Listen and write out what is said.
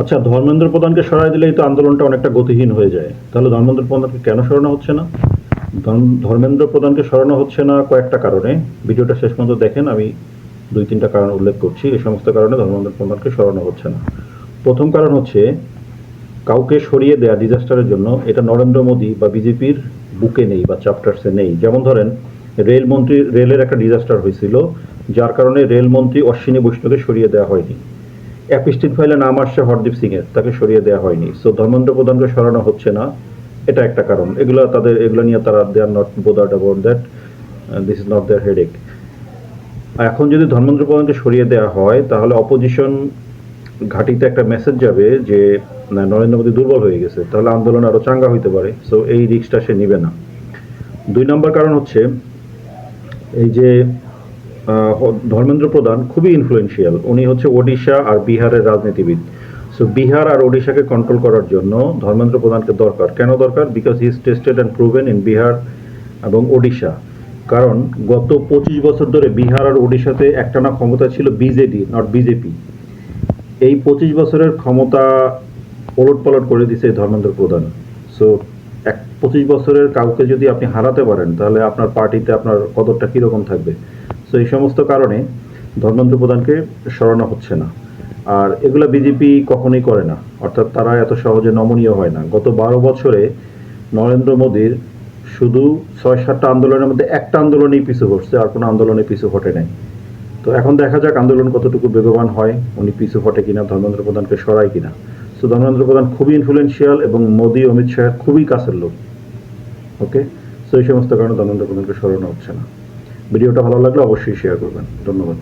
আচ্ছা, ধর্মেন্দ্র প্রধানকে সরাই দিলেই তো আন্দোলনটা অনেকটা গতিহীন হয়ে যায়। তাহলে ধর্মেন্দ্র প্রধানকে কেন সরানো হচ্ছে না? ধর্মেন্দ্র প্রধানকে সরানো হচ্ছে না কয়েকটা কারণে। ভিডিওটা শেষ পর্যন্ত দেখেন, আমি ২-৩টা কারণ উল্লেখ করছি। এই সমস্ত কারণে ধর্মেন্দ্র প্রধানকে সরানো হচ্ছে না। প্রথম কারণ হচ্ছে, কাউকে সরিয়ে দেয়া ডিজাস্টারের জন্য এটা নরেন্দ্র মোদী বা বিজেপির বুকে নেই বা চ্যাপ্টার্সে নেই। যেমন ধরেন, রেলের একটা ডিজাস্টার হয়েছিল, যার কারণে রেলমন্ত্রী অশ্বিনী বৈষ্ণবকে সরিয়ে দেওয়া হয়নি। অ্যাপিস্টিন ফাইলে নাম আসছে হরদীপ সিংয়ের, তাকে সরিয়ে দেওয়া হয়নি। সো ধর্মেন্দ্র প্রধানকে সরানো হচ্ছে না, এটা একটা কারণ। এগুলো নিয়ে তারা they are not bothered about that, this is not their headache. এখন যদি ধর্মেন্দ্র প্রধানকে সরিয়ে দেওয়া হয়, তাহলে অপোজিশন ঘাঁটিতে একটা মেসেজ যাবে যে না, নরেন্দ্র মোদী দুর্বল হয়ে গেছে, তাহলে আন্দোলন আরও চাঙ্গা হইতে পারে। সো এই রিস্কটা সে নিবে না। ২ নম্বর কারণ হচ্ছে, এই যে ধর্মেন্দ্র প্রধান খুবই ইনফ্লুয়েন্সিয়াল। উনি হচ্ছে ওডিশা আর বিহারের রাজনীতিবিদ। সো বিহার আর ওডিশাকে কন্ট্রোল করার জন্য ধর্মেন্দ্র প্রধানকে দরকার। কেন দরকার? Because he is tasted and proven in Bihar এবং ওডিশা। কারণ গত ২৫ বছর ধরে বিহার আর ওডিশাতে একটানা ক্ষমতা ছিল বিজেডি, নট বিজেপি। এই ২৫ বছরের ক্ষমতা ওলটপালট করে দিছে ধর্মেন্দ্র প্রধান। সো ২৫ বছরের কাউকে যদি আপনি হারাতে পারেন, তাহলে আপনার পার্টিতে আপনার কদরটা কীরকম থাকবে? সো এই সমস্ত কারণে ধর্মেন্দ্র প্রধানকে সরানো হচ্ছে না। আর এগুলা বিজেপি কখনোই করে না, অর্থাৎ তারা এত সহজে নমনীয় হয় না। গত ১২ বছরে নরেন্দ্র মোদীর শুধু ৬-৭টা আন্দোলনের মধ্যে একটা আন্দোলনেই পিছু হটছে, আর কোনো আন্দোলনে পিছু হটে নাই। তো এখন দেখা যাক আন্দোলন কতটুকু বেগবান হয়, উনি পিছু হটে কিনা, ধর্মেন্দ্র প্রধানকে সরায় কিনা। সো ধর্মেন্দ্র প্রধান খুবই ইনফ্লুয়েন্সিয়াল এবং মোদী অমিত শাহের খুবই কাছের লোক। ওকে, সো এই সমস্ত কারণে ধর্মেন্দ্র প্রধানকে সরানো হচ্ছে না। ভিডিওটা ভালো লাগলে অবশ্যই শেয়ার করবেন। ধন্যবাদ।